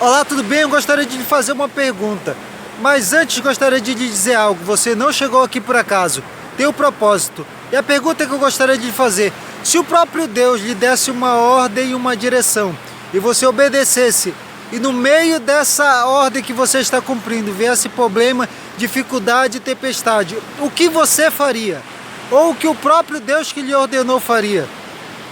Olá, tudo bem? Eu gostaria de lhe fazer uma pergunta. Mas antes gostaria de lhe dizer algo. Você não chegou aqui por acaso. Tem um propósito. E a pergunta que eu gostaria de lhe fazer: se o próprio Deus lhe desse uma ordem e uma direção, e você obedecesse, e no meio dessa ordem que você está cumprindo viesse problema, dificuldade e tempestade, o que você faria? Ou o que o próprio Deus que lhe ordenou faria?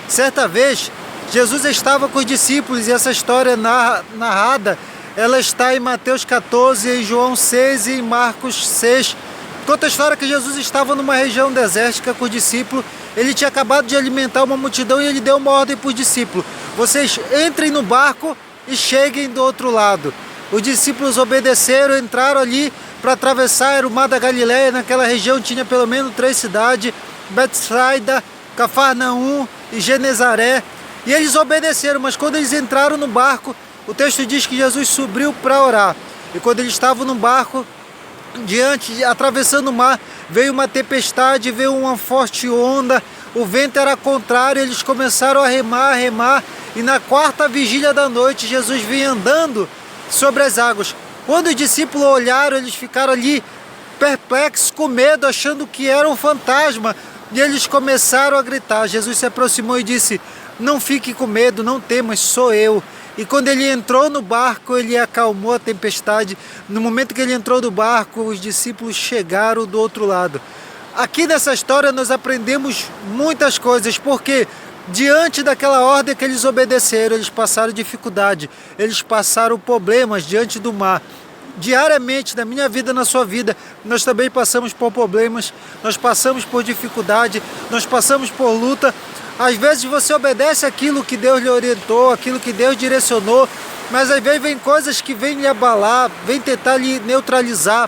Certa vez, Jesus estava com os discípulos e essa história narrada, ela está em Mateus 14, em João 6 e em Marcos 6. Conta a história que Jesus estava numa região desértica com os discípulos, ele tinha acabado de alimentar uma multidão e ele deu uma ordem para os discípulos: vocês entrem no barco e cheguem do outro lado. Os discípulos obedeceram, entraram ali para atravessar o mar da Galileia. Naquela região tinha pelo menos 3 cidades: Betsaida, Cafarnaum e Genezaré. E eles obedeceram, mas quando eles entraram no barco, o texto diz que Jesus subiu para orar. E quando eles estavam no barco, atravessando o mar, veio uma tempestade, veio uma forte onda, o vento era contrário, eles começaram a remar, e na 4ª vigília da noite, Jesus vinha andando sobre as águas. Quando os discípulos olharam, eles ficaram ali perplexos, com medo, achando que era um fantasma, e eles começaram a gritar. Jesus se aproximou e disse: não fique com medo, não temas, sou eu. E quando ele entrou no barco, ele acalmou a tempestade. No momento que ele entrou no barco, os discípulos chegaram do outro lado. Aqui nessa história nós aprendemos muitas coisas, porque diante daquela ordem que eles obedeceram, eles passaram dificuldade, eles passaram problemas diante do mar. Diariamente, na minha vida, na sua vida, nós também passamos por problemas, nós passamos por dificuldade, nós passamos por luta. Às vezes você obedece aquilo que Deus lhe orientou, aquilo que Deus direcionou, mas às vezes vem coisas que vêm lhe abalar, vêm tentar lhe neutralizar,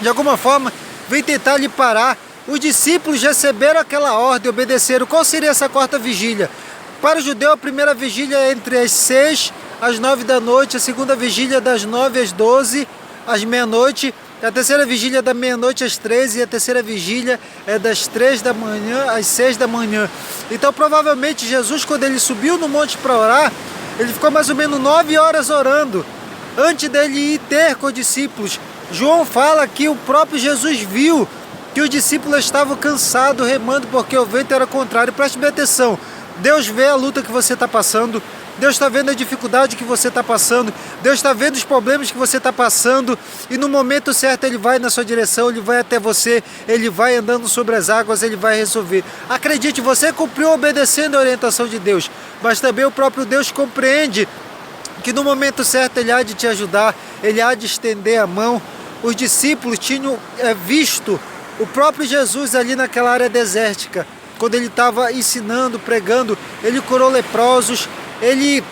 de alguma forma, vêm tentar lhe parar. Os discípulos receberam aquela ordem, obedeceram. Qual seria essa 4ª vigília? Para o judeu, a primeira vigília é entre as 6 às 9 da noite, a segunda vigília das 9 às 12, às meia-noite, a terceira vigília da meia-noite às 13 e a terceira vigília é das 3 da manhã às 6 da manhã. Então provavelmente Jesus, quando ele subiu no monte para orar, ele ficou mais ou menos 9 horas orando, antes dele ir ter com os discípulos. João fala que o próprio Jesus viu que os discípulos estavam cansados, remando, porque o vento era contrário. Preste bem atenção, Deus vê a luta que você está passando, Deus está vendo a dificuldade que você está passando, Deus está vendo os problemas que você está passando, e no momento certo Ele vai na sua direção, Ele vai até você, Ele vai andando sobre as águas, Ele vai resolver. Acredite, você cumpriu obedecendo a orientação de Deus, mas também o próprio Deus compreende que no momento certo Ele há de te ajudar, Ele há de estender a mão. Os discípulos tinham visto o próprio Jesus ali naquela área desértica, quando Ele estava ensinando, pregando. Ele curou leprosos, Ele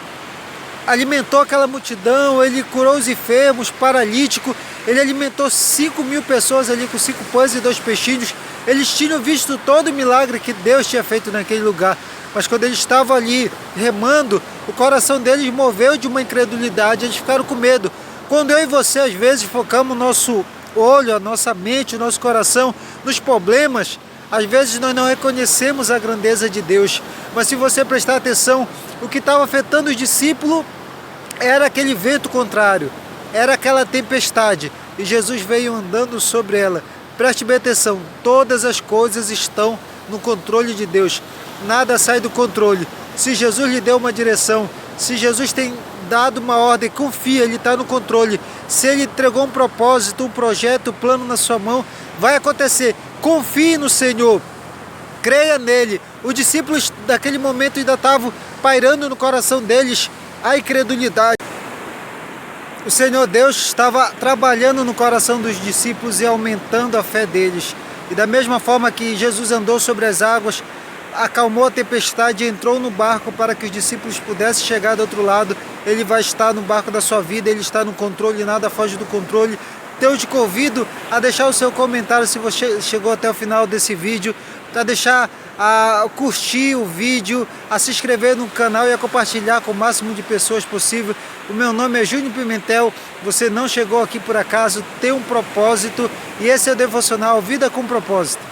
alimentou aquela multidão, Ele curou os enfermos, paralíticos, Ele alimentou 5.000 pessoas ali com 5 pães e 2 peixinhos. Eles tinham visto todo o milagre que Deus tinha feito naquele lugar, mas quando eles estavam ali remando, o coração deles moveu de uma incredulidade, eles ficaram com medo. Quando eu e você às vezes focamos o nosso olho, a nossa mente, o nosso coração nos problemas, às vezes nós não reconhecemos a grandeza de Deus. Mas se você prestar atenção, o que estava afetando os discípulos era aquele vento contrário, era aquela tempestade, e Jesus veio andando sobre ela. Preste bem atenção, todas as coisas estão no controle de Deus, nada sai do controle. Se Jesus lhe deu uma direção, se Jesus tem dado uma ordem, confia, Ele está no controle. Se Ele entregou um propósito, um projeto, um plano na sua mão, vai acontecer. Confie no Senhor, creia nele. Os discípulos daquele momento ainda estavam pairando no coração deles a incredulidade. O Senhor Deus estava trabalhando no coração dos discípulos e aumentando a fé deles. E da mesma forma que Jesus andou sobre as águas, acalmou a tempestade e entrou no barco para que os discípulos pudessem chegar do outro lado, Ele vai estar no barco da sua vida, Ele está no controle, nada foge do controle. Então eu te convido a deixar o seu comentário se você chegou até o final desse vídeo, a curtir o vídeo, a se inscrever no canal e a compartilhar com o máximo de pessoas possível. O meu nome é Júnior Pimentel, você não chegou aqui por acaso, tem um propósito, e esse é o Devocional Vida com Propósito.